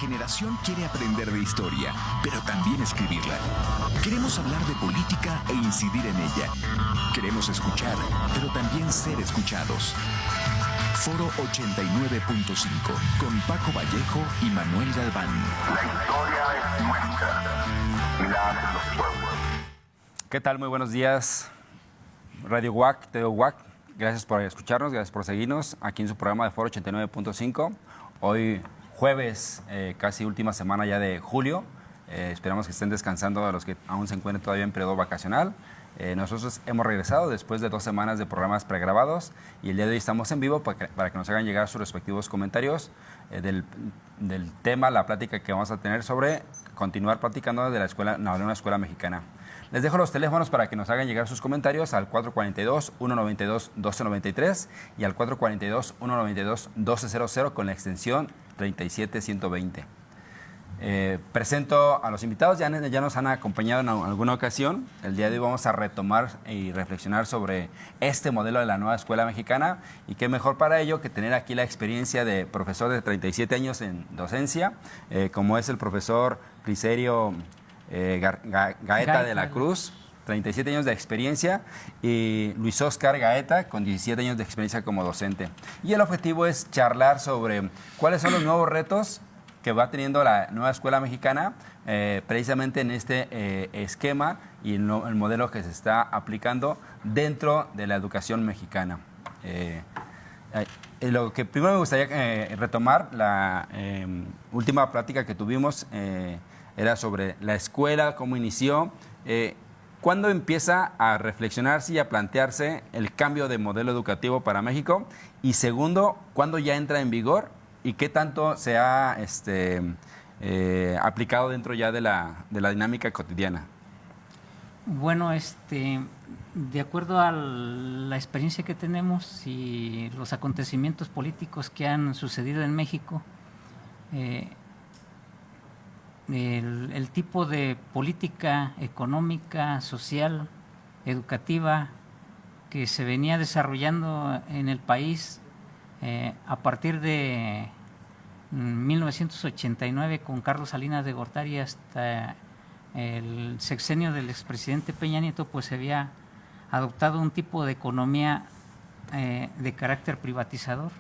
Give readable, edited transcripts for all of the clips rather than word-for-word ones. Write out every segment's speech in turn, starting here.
generación quiere aprender de historia, pero también escribirla. Queremos hablar de política e incidir en ella. Queremos escuchar, pero también ser escuchados. Foro 89.5, con Paco Vallejo y Manuel Galván. La historia es nuestra y la hacen los pueblos. ¿Qué tal? Muy buenos días. Radio UAC, TV UAC. Gracias por escucharnos, gracias por seguirnos aquí en su programa de Foro 89.5. Hoy jueves, casi última semana ya de julio. Esperamos que estén descansando a los que aún se encuentren todavía en periodo vacacional. Nosotros hemos regresado después de 2 semanas de programas pregrabados y el día de hoy estamos en vivo para que nos hagan llegar sus respectivos comentarios del tema, la plática que vamos a tener sobre continuar platicando de una escuela mexicana. Les dejo los teléfonos para que nos hagan llegar sus comentarios al 442-192-1293 y al 442-192-1200 con la extensión 37120. Presento a los invitados, ya nos han acompañado en alguna ocasión. El día de hoy vamos a retomar y reflexionar sobre este modelo de la nueva escuela mexicana, y qué mejor para ello que tener aquí la experiencia de profesor de 37 años en docencia, como es el profesor Plicerio Gaeta de la Cruz, 37 años de experiencia, y Luis Oscar Gaeta, con 17 años de experiencia como docente. Y el objetivo es charlar sobre cuáles son los nuevos retos que va teniendo la nueva escuela mexicana, precisamente en este esquema y el modelo que se está aplicando dentro de la educación mexicana. Lo que primero me gustaría retomar, la última plática que tuvimos era sobre la escuela, cómo inició, cuándo empieza a reflexionarse y a plantearse el cambio de modelo educativo para México, y segundo, cuándo ya entra en vigor y qué tanto se ha aplicado dentro ya de la dinámica cotidiana. Bueno, de acuerdo a la experiencia que tenemos y los acontecimientos políticos que han sucedido en México, el tipo de política económica, social, educativa que se venía desarrollando en el país a partir de 1989 con Carlos Salinas de Gortari hasta el sexenio del expresidente Peña Nieto, pues se había adoptado un tipo de economía de carácter privatizador.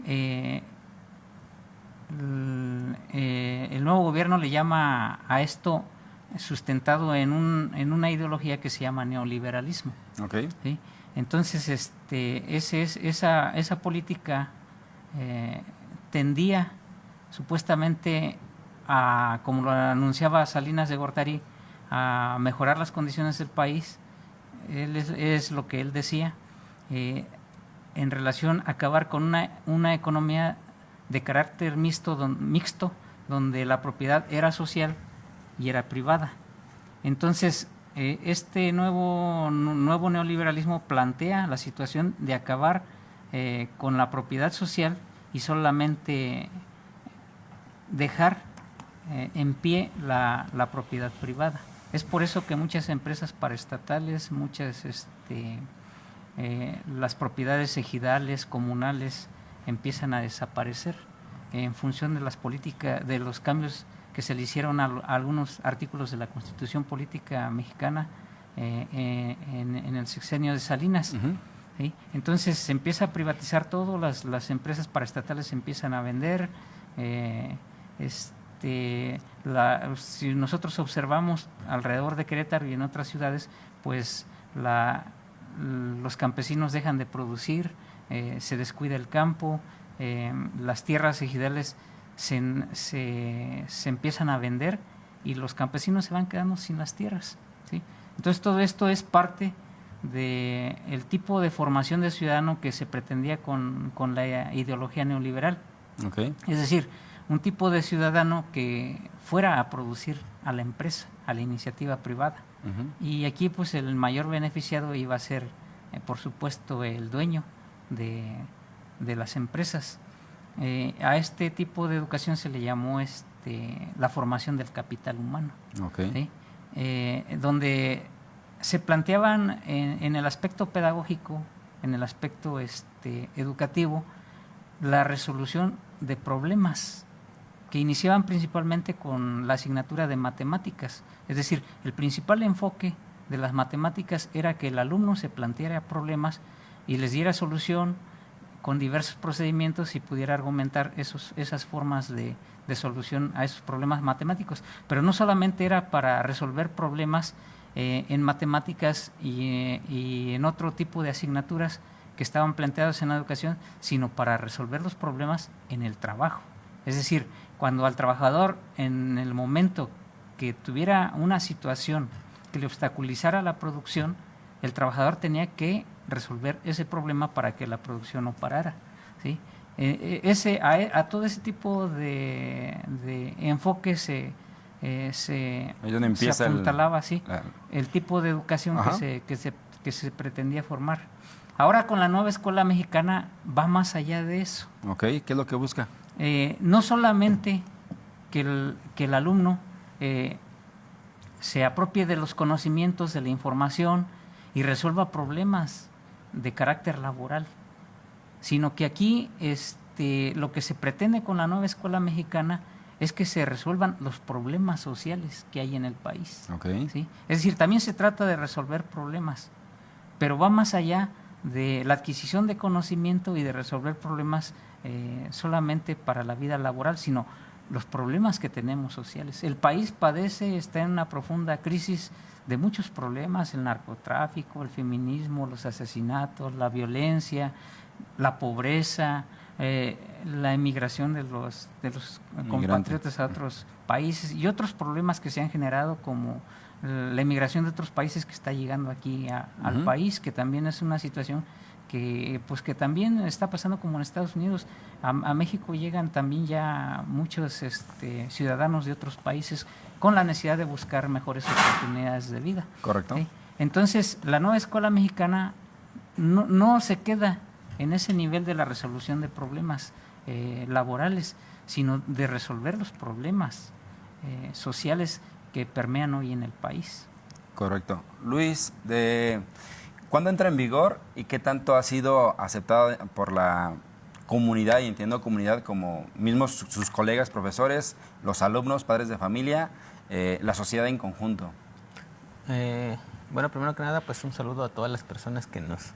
El nuevo gobierno le llama a esto sustentado en una ideología que se llama neoliberalismo. Okay. ¿Sí? Entonces, esa política tendía supuestamente a, como lo anunciaba Salinas de Gortari, a mejorar las condiciones del país. Es lo que él decía, en relación a acabar con una economía de carácter mixto, donde la propiedad era social y era privada. Entonces, este nuevo neoliberalismo plantea la situación de acabar con la propiedad social y solamente dejar en pie la propiedad privada. Es por eso que muchas empresas paraestatales, las propiedades ejidales, comunales, empiezan a desaparecer en función de las políticas, de los cambios que se le hicieron a algunos artículos de la Constitución Política Mexicana en el sexenio de Salinas. Uh-huh. ¿Sí? Entonces se empieza a privatizar todo, las empresas paraestatales se empiezan a vender. Si nosotros observamos alrededor de Querétaro y en otras ciudades, pues los campesinos dejan de producir, se descuida el campo, las tierras ejidales se empiezan a vender y los campesinos se van quedando sin las tierras, ¿sí? Entonces todo esto es parte del tipo de formación de ciudadano que se pretendía con la ideología neoliberal. Okay. Es decir, un tipo de ciudadano que fuera a producir a la empresa, a la iniciativa privada. Uh-huh. Y aquí pues el mayor beneficiado iba a ser, por supuesto, el dueño de las empresas. A este tipo de educación se le llamó la formación del capital humano. Okay. ¿Sí? Donde se planteaban en el aspecto pedagógico, en el aspecto educativo, la resolución de problemas que iniciaban principalmente con la asignatura de matemáticas. Es decir, el principal enfoque de las matemáticas era que el alumno se planteara problemas y les diera solución con diversos procedimientos y pudiera argumentar esas formas de solución a esos problemas matemáticos. Pero no solamente era para resolver problemas en matemáticas y en otro tipo de asignaturas que estaban planteados en la educación, sino para resolver los problemas en el trabajo. Es decir, cuando al trabajador, en el momento que tuviera una situación que le obstaculizara la producción, el trabajador tenía que resolver ese problema para que la producción no parara, ¿sí? A todo ese tipo de enfoque se apuntalaba el tipo de educación que se pretendía formar. Ahora con la nueva escuela mexicana va más allá de eso. Ok, ¿qué es lo que busca? No solamente que el alumno se apropie de los conocimientos, de la información y resuelva problemas de carácter laboral, sino que aquí lo que se pretende con la nueva escuela mexicana es que se resuelvan los problemas sociales que hay en el país. Okay. ¿Sí? Es decir, también se trata de resolver problemas, pero va más allá de la adquisición de conocimiento y de resolver problemas solamente para la vida laboral, sino los problemas que tenemos sociales. El país está en una profunda crisis de muchos problemas: el narcotráfico, el feminismo, los asesinatos, la violencia, la pobreza, la emigración de los compatriotas a otros países y otros problemas que se han generado, como la emigración de otros países que está llegando aquí al país, que también es una situación que también está pasando como en Estados Unidos. A México llegan también ya muchos ciudadanos de otros países con la necesidad de buscar mejores oportunidades de vida. Correcto. ¿Sí? Entonces, la nueva escuela mexicana no se queda en ese nivel de la resolución de problemas laborales, sino de resolver los problemas sociales que permean hoy en el país. Correcto. Luis, ¿cuándo entra en vigor y qué tanto ha sido aceptado por la comunidad, y entiendo comunidad como mismos sus colegas profesores, los alumnos, padres de familia, la sociedad en conjunto? Bueno, primero que nada, pues un saludo a todas las personas que nos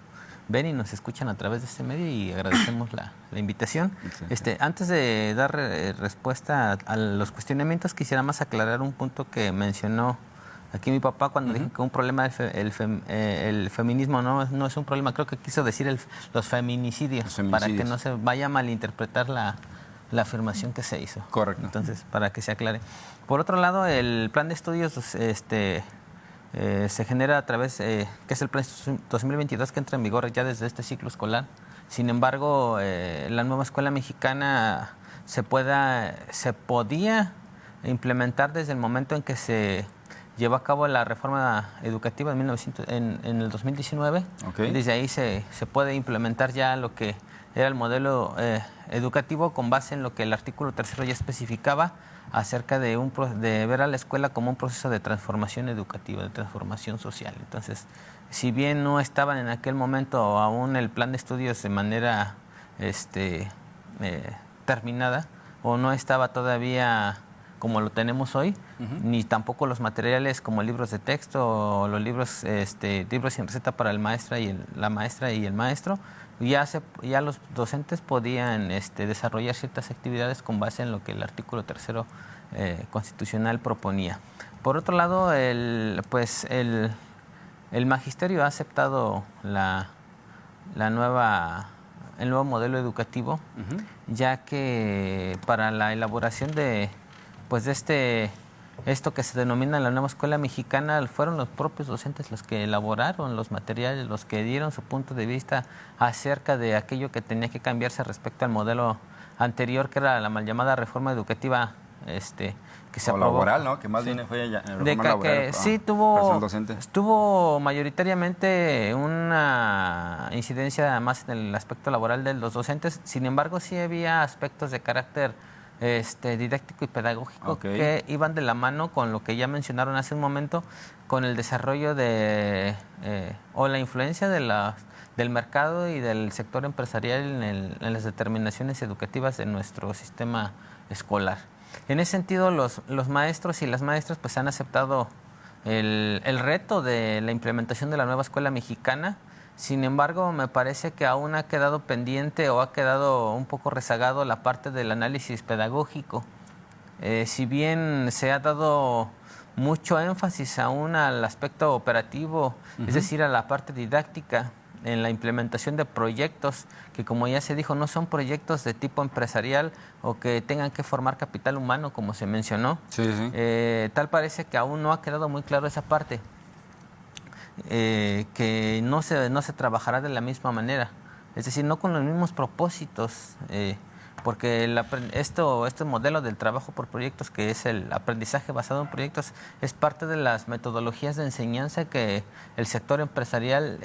ven y nos escuchan a través de este medio, y agradecemos la invitación. Antes de dar respuesta a los cuestionamientos, quisiera más aclarar un punto que mencionó aquí mi papá cuando dijo que un problema el feminismo no es un problema. Creo que quiso decir los feminicidios, para que no se vaya a malinterpretar la afirmación que se hizo. Correcto. Entonces, para que se aclare. Por otro lado, el plan de estudios se genera a través, que es el plan 2022, que entra en vigor ya desde este ciclo escolar. Sin embargo, la nueva escuela mexicana se podía implementar desde el momento en que se llevó a cabo la reforma educativa en el 2019. Okay. Desde ahí se puede implementar ya lo que era el modelo educativo, con base en lo que el artículo 3 ya especificaba acerca de ver a la escuela como un proceso de transformación educativa, de transformación social. Entonces, si bien no estaban en aquel momento aún el plan de estudios de manera terminada, o no estaba todavía como lo tenemos hoy, ni tampoco los materiales como libros de texto o los libros sin receta para la maestra y el maestro, ya los docentes podían desarrollar ciertas actividades con base en lo que el artículo 3 constitucional proponía. Por otro lado, el magisterio ha aceptado el nuevo modelo educativo, ya que para la elaboración de esto que se denomina la nueva escuela mexicana, fueron los propios docentes los que elaboraron los materiales, los que dieron su punto de vista acerca de aquello que tenía que cambiarse respecto al modelo anterior, que era la mal llamada reforma educativa que se aprobó. Laboral, ¿no? Que más bien fue ya reforma laboral. Sí, tuvo mayoritariamente una incidencia más en el aspecto laboral de los docentes. Sin embargo, sí había aspectos de carácter didáctico y pedagógico que iban de la mano con lo que ya mencionaron hace un momento, con el desarrollo o la influencia del mercado y del sector empresarial en las determinaciones educativas de nuestro sistema escolar. En ese sentido, los maestros y las maestras pues han aceptado el reto de la implementación de la nueva escuela mexicana. Sin embargo, me parece que aún ha quedado pendiente o ha quedado un poco rezagado la parte del análisis pedagógico. Si bien se ha dado mucho énfasis aún al aspecto operativo, es decir, a la parte didáctica, en la implementación de proyectos que, como ya se dijo, no son proyectos de tipo empresarial o que tengan que formar capital humano, como se mencionó. Sí, sí. Tal parece que aún no ha quedado muy claro esa parte, que no se trabajará de la misma manera, es decir, no con los mismos propósitos, porque este modelo del trabajo por proyectos, que es el aprendizaje basado en proyectos, es parte de las metodologías de enseñanza que el sector empresarial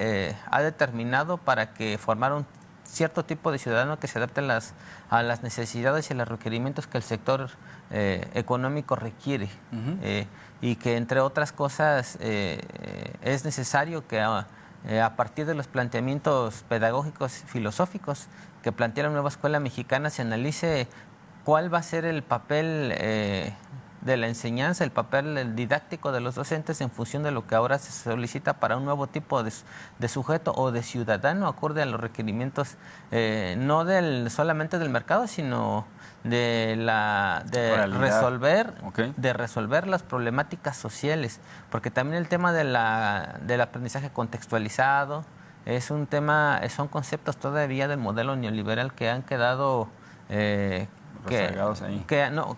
ha determinado para que formar un cierto tipo de ciudadano que se adapte a las necesidades y a los requerimientos que el sector económico requiere. Y que, entre otras cosas, es necesario que a partir de los planteamientos pedagógicos filosóficos que plantea la nueva escuela mexicana se analice cuál va a ser el papel de la enseñanza, el papel didáctico de los docentes en función de lo que ahora se solicita para un nuevo tipo de sujeto o de ciudadano acorde a los requerimientos no solamente del mercado, sino de resolver las problemáticas sociales, porque también el tema del aprendizaje contextualizado es un tema, son conceptos todavía del modelo neoliberal que han quedado que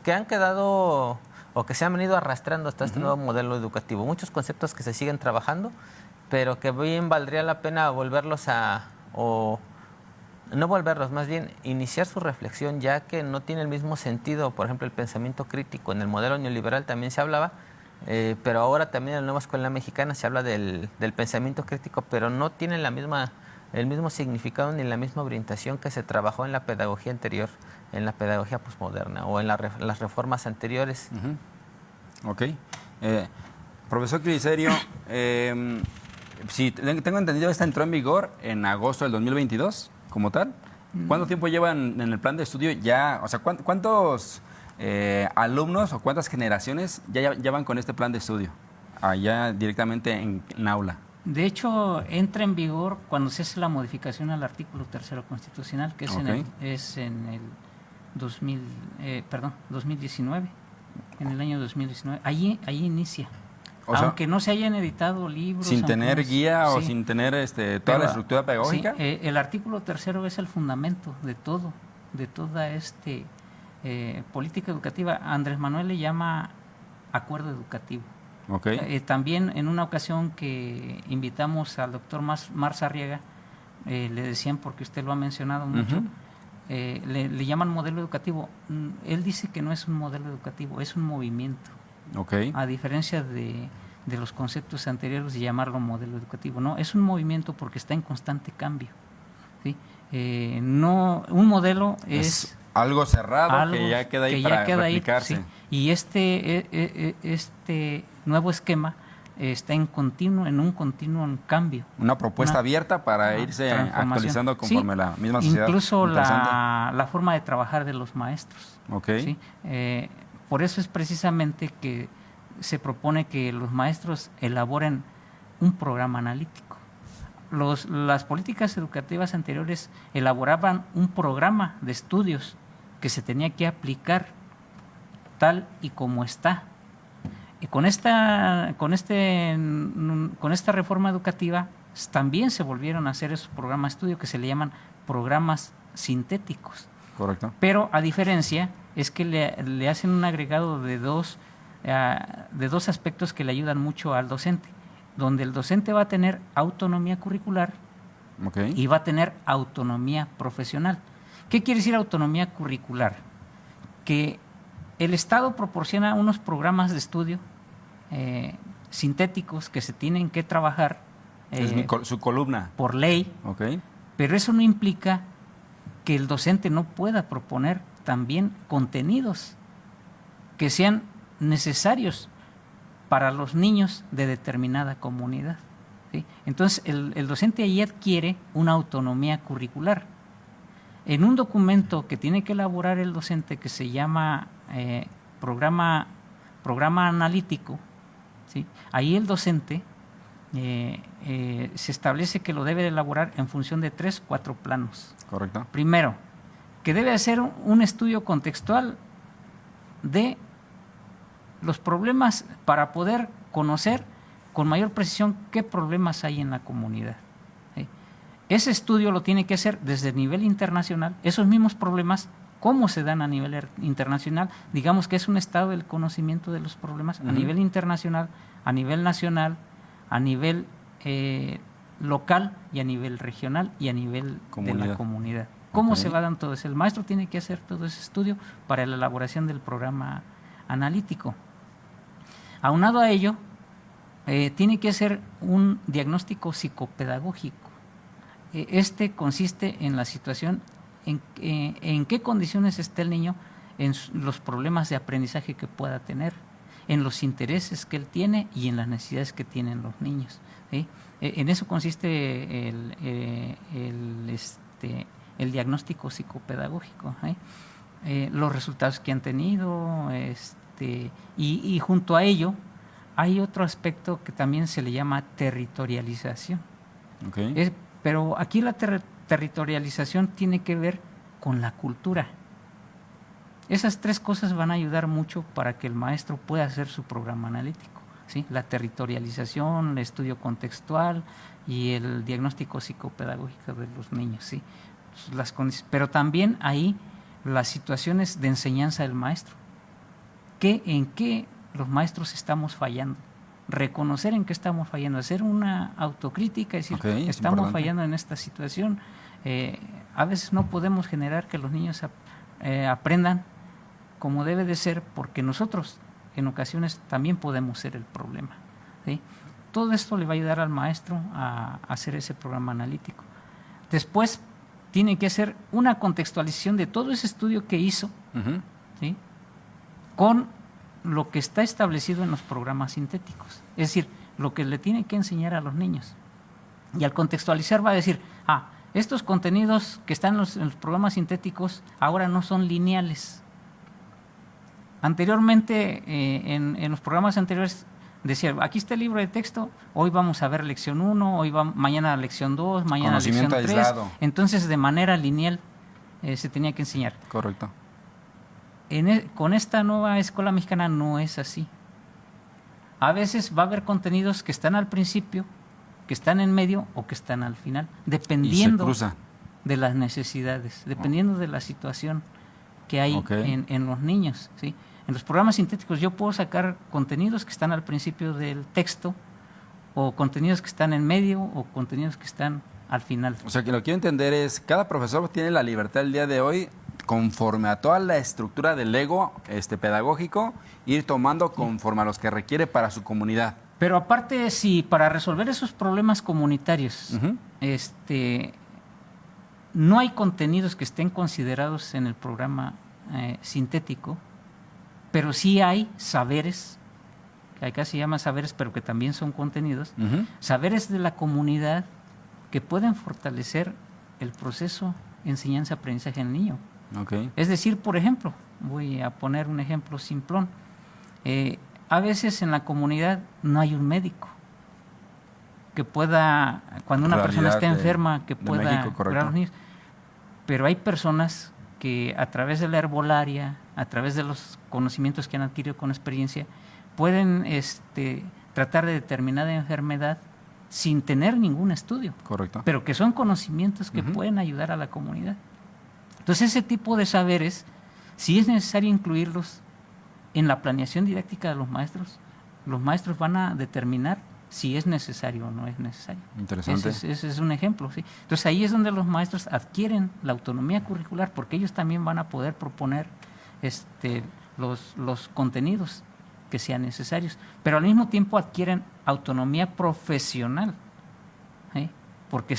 han quedado o que se han venido arrastrando hasta este nuevo modelo educativo. Muchos conceptos que se siguen trabajando, pero que bien valdría la pena volverlos no volverlos, más bien iniciar su reflexión, ya que no tiene el mismo sentido. Por ejemplo, el pensamiento crítico en el modelo neoliberal también se hablaba, pero ahora también en la nueva escuela mexicana se habla del pensamiento crítico, pero no tiene el mismo significado ni la misma orientación que se trabajó en la pedagogía anterior, en la pedagogía posmoderna o en las reformas anteriores. Ok. Profesor Clicerio, si tengo entendido, esta entró en vigor en agosto del 2022, como tal. ¿Cuánto tiempo llevan en el plan de estudio ya? O sea, ¿cuántos alumnos o cuántas generaciones ya van con este plan de estudio allá directamente en aula? De hecho, entra en vigor cuando se hace la modificación al artículo 3º constitucional, que es en el 2019, en el año 2019. Allí inicia. Aunque no se hayan editado libros. Sin tener guía o sin tener toda la estructura pedagógica. Sí, el artículo 3º es el fundamento de toda política educativa. Andrés Manuel le llama acuerdo educativo. También en una ocasión que invitamos al doctor Mar Sarriega, le decían, porque usted lo ha mencionado mucho, le llaman modelo educativo. Él dice que no es un modelo educativo, es un movimiento. A diferencia de los conceptos anteriores de llamarlo modelo educativo, no, es un movimiento porque está en constante cambio. ¿Sí? No, un modelo es algo cerrado, que ya queda ahí para replicarse. Sí. Y este nuevo esquema está en un continuo cambio. Una propuesta abierta para irse actualizando conforme la misma sociedad. Incluso la forma de trabajar de los maestros. ¿Sí? Por eso es precisamente que se propone que los maestros elaboren un programa analítico. Las políticas educativas anteriores elaboraban un programa de estudios que se tenía que aplicar tal y como está. Y con esta reforma educativa también se volvieron a hacer esos programas de estudio que se le llaman programas sintéticos. Correcto. Pero a diferencia es que le hacen un agregado de dos aspectos que le ayudan mucho al docente, donde el docente va a tener autonomía curricular y va a tener autonomía profesional. ¿Qué quiere decir autonomía curricular? Que el Estado proporciona unos programas de estudio sintéticos que se tienen que trabajar su columna por ley, pero eso no implica que el docente no pueda proponer también contenidos que sean necesarios para los niños de determinada comunidad. ¿Sí? Entonces, el docente ahí adquiere una autonomía curricular. en un documento que tiene que elaborar el docente que se llama programa analítico, ¿sí? Ahí el docente se establece que lo debe elaborar en función de 3-4 planos. Correcto. Primero, que debe hacer un estudio contextual de los problemas para poder conocer con mayor precisión qué problemas hay en la comunidad. ¿Sí? Ese estudio lo tiene que hacer desde el nivel internacional, esos mismos problemas, cómo se dan a nivel internacional, digamos que es un estado del conocimiento de los problemas a nivel internacional, a nivel nacional, a nivel local y a nivel regional y a nivel de la comunidad. ¿Cómo se va dando todo eso? El maestro tiene que hacer todo ese estudio para la elaboración del programa analítico. Aunado a ello, tiene que hacer un diagnóstico psicopedagógico. Este consiste en la situación, en qué condiciones está el niño, en los problemas de aprendizaje que pueda tener, en los intereses que él tiene y en las necesidades que tienen los niños. ¿Sí? En eso consiste el diagnóstico psicopedagógico. Los resultados que han tenido, y junto a ello hay otro aspecto que también se le llama territorialización. Okay. Pero aquí la territorialización tiene que ver con la cultura. Esas 3 cosas van a ayudar mucho para que el maestro pueda hacer su programa analítico, ¿sí? La territorialización, el estudio contextual y el diagnóstico psicopedagógico de los niños, ¿sí? Pero también ahí las situaciones de enseñanza del maestro. ¿En qué los maestros estamos fallando? Reconocer en qué estamos fallando, hacer una autocrítica, decir, estamos fallando en esta situación. A veces no podemos generar que los niños aprendan como debe de ser, porque nosotros en ocasiones también podemos ser el problema, ¿sí? Todo esto le va a ayudar al maestro a hacer ese programa analítico. Después tiene que hacer una contextualización de todo ese estudio que hizo, ¿sí? Con lo que está establecido en los programas sintéticos, es decir, lo que le tiene que enseñar a los niños. Y al contextualizar va a decir, estos contenidos que están en los programas sintéticos ahora no son lineales. Anteriormente, en los programas anteriores, decía, aquí está el libro de texto, hoy vamos a ver lección 1, mañana lección 2, mañana lección 3. Aislado. Entonces, de manera lineal se tenía que enseñar. Correcto. Con esta nueva escuela mexicana no es así. A veces va a haber contenidos que están al principio, que están en medio o que están al final, dependiendo de las necesidades, dependiendo de la situación que hay en los niños, ¿sí? En los programas sintéticos yo puedo sacar contenidos que están al principio del texto, o contenidos que están en medio, o contenidos que están al final. O sea, que lo que quiero entender es, cada profesor tiene la libertad el día de hoy, conforme a toda la estructura del Lego pedagógico, ir tomando conforme a los que requiere para su comunidad. Pero aparte, si para resolver esos problemas comunitarios, no hay contenidos que estén considerados en el programa sintético, pero sí hay saberes, que acá se llaman saberes, pero que también son contenidos, saberes de la comunidad que pueden fortalecer el proceso enseñanza-aprendizaje en el niño. Es decir, por ejemplo, voy a poner un ejemplo simplón. A veces en la comunidad no hay un médico que pueda, cuando una persona está enferma, que pueda curar a los niños. Pero hay personas que a través de la herbolaria, a través de los conocimientos que han adquirido con experiencia, pueden tratar de determinada enfermedad sin tener ningún estudio. Correcto. Pero que son conocimientos que pueden ayudar a la comunidad. Entonces, ese tipo de saberes, si es necesario incluirlos en la planeación didáctica de los maestros van a determinar si es necesario o no es necesario. Interesante. Ese es un ejemplo, ¿sí? Entonces, ahí es donde los maestros adquieren la autonomía curricular, porque ellos también van a poder proponer los contenidos que sean necesarios, pero al mismo tiempo adquieren autonomía profesional, ¿sí? Porque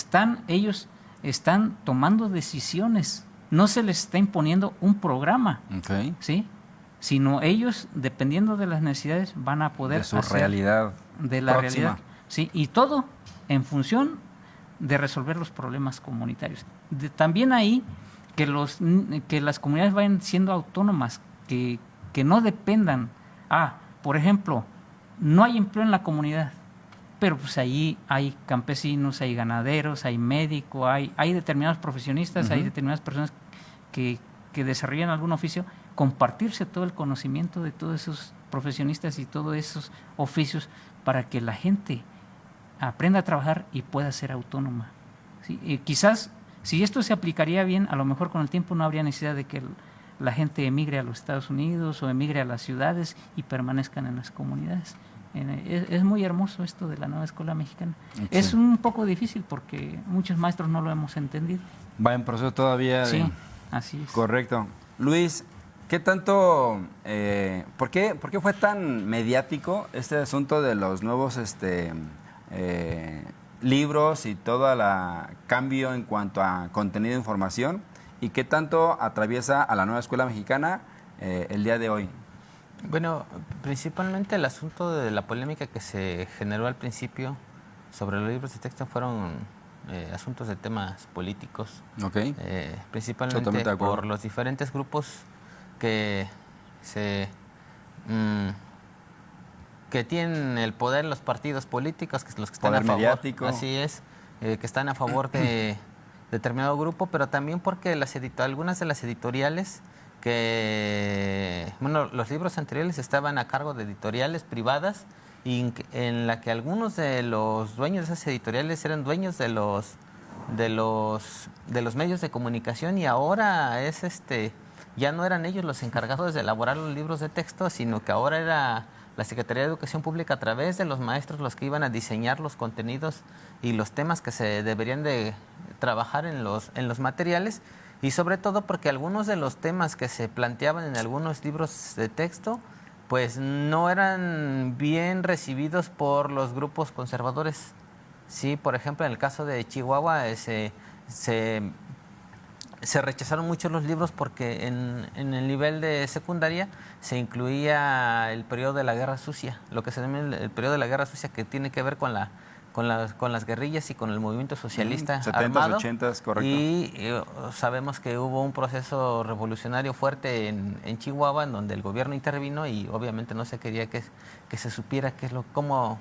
ellos están tomando decisiones. No se les está imponiendo un programa, ¿sí? Sino ellos, dependiendo de las necesidades, van a poder de su realidad de la próxima. realidad, ¿sí? Y todo en función de resolver los problemas comunitarios. También ahí que las comunidades vayan siendo autónomas, que no dependan. Por ejemplo, no hay empleo en la comunidad, pero pues ahí hay campesinos, hay ganaderos, hay médicos, hay determinados profesionistas, hay determinadas personas que desarrollan algún oficio, compartirse todo el conocimiento de todos esos profesionistas y todos esos oficios para que la gente aprenda a trabajar y pueda ser autónoma. ¿Sí? Y quizás, si esto se aplicaría bien, a lo mejor con el tiempo no habría necesidad de que la gente emigre a los Estados Unidos o emigre a las ciudades y permanezcan en las comunidades. Es muy hermoso esto de la nueva escuela mexicana. Sí. Es un poco difícil porque muchos maestros no lo hemos entendido. Va en proceso todavía. Sí, así es. Correcto. Luis, ¿qué tanto, por qué fue tan mediático este asunto de los nuevos libros y todo el cambio en cuanto a contenido de información? ¿Y qué tanto atraviesa a la nueva escuela mexicana el día de hoy? Bueno, principalmente el asunto de la polémica que se generó al principio sobre los libros de texto fueron asuntos de temas políticos. Okay. Principalmente por los diferentes grupos que tienen el poder en los partidos políticos, que los que están poder a favor. Mediático. Así es, que están a favor de determinado grupo, pero también porque algunas de las editoriales los libros anteriores estaban a cargo de editoriales privadas y en la que algunos de los dueños de esas editoriales eran dueños de los medios de comunicación y ahora ya no eran ellos los encargados de elaborar los libros de texto, sino que ahora era la Secretaría de Educación Pública a través de los maestros los que iban a diseñar los contenidos y los temas que se deberían de trabajar en los materiales. Y sobre todo porque algunos de los temas que se planteaban en algunos libros de texto pues no eran bien recibidos por los grupos conservadores. Sí, por ejemplo, en el caso de Chihuahua se rechazaron mucho los libros porque en el nivel de secundaria se incluía el periodo de la Guerra Sucia, lo que se llama el periodo de la Guerra Sucia, que tiene que ver con las guerrillas y con el movimiento socialista 70s, armado. 80s, correcto. Y sabemos que hubo un proceso revolucionario fuerte en Chihuahua, en donde el gobierno intervino y obviamente no se quería que se supiera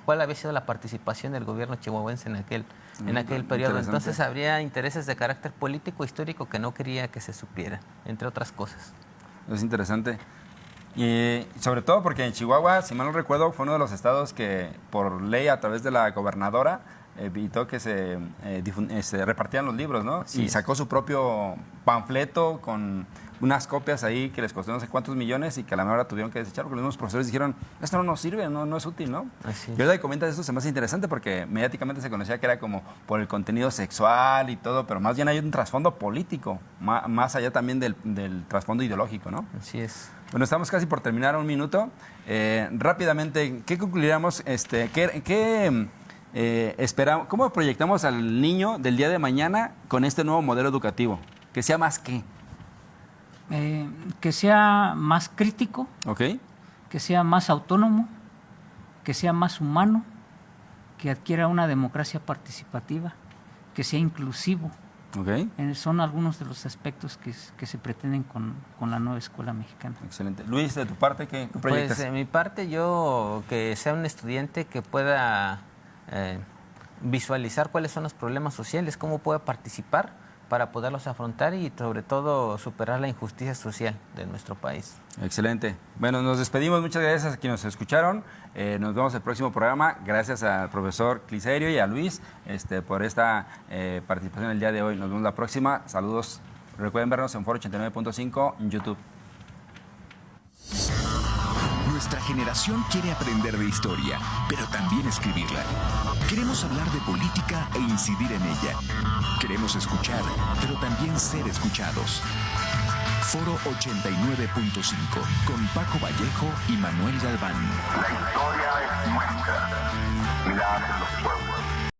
cuál había sido la participación del gobierno chihuahuense en aquel periodo. Entonces habría intereses de carácter político histórico que no quería que se supiera, entre otras cosas. Es interesante. Y sobre todo porque en Chihuahua, si mal no recuerdo, fue uno de los estados que por ley a través de la gobernadora evitó que se repartieran los libros, ¿no? Sí. Y sacó su propio panfleto con unas copias ahí que les costó no sé cuántos millones y que a la mejor la tuvieron que desechar porque los mismos profesores dijeron, esto no nos sirve, no es útil, ¿no? Así es. Y ahorita que comentas esto se me hace interesante porque mediáticamente se conocía que era como por el contenido sexual y todo, pero más bien hay un trasfondo político, más allá también del trasfondo ideológico, ¿no? Así es. Bueno, estamos casi por terminar, un minuto. Rápidamente, ¿qué concluiríamos? Esperamos, ¿cómo proyectamos al niño del día de mañana con este nuevo modelo educativo? ¿Que sea más qué? Que sea más crítico, Okay. que sea más autónomo, que sea más humano, que adquiera una democracia participativa, que sea inclusivo. Okay. Son algunos de los aspectos que se pretenden con la nueva escuela mexicana. Excelente. Luis, de tu parte, ¿qué proyectas? Pues de mi parte, yo que sea un estudiante que pueda visualizar cuáles son los problemas sociales, cómo puede participar para poderlos afrontar y sobre todo superar la injusticia social de nuestro país. Excelente. Bueno, nos despedimos. Muchas gracias a quienes nos escucharon. Nos vemos en el próximo programa. Gracias al profesor Cliserio y a Luis por esta participación el día de hoy. Nos vemos la próxima. Saludos. Recuerden vernos en Foro 89.5 en YouTube. Nuestra generación quiere aprender de historia, pero también escribirla. Queremos hablar de política e incidir en ella. Queremos escuchar, pero también ser escuchados. Foro 89.5 con Paco Vallejo y Manuel Galván. La historia es nuestra y la hacen los pueblos.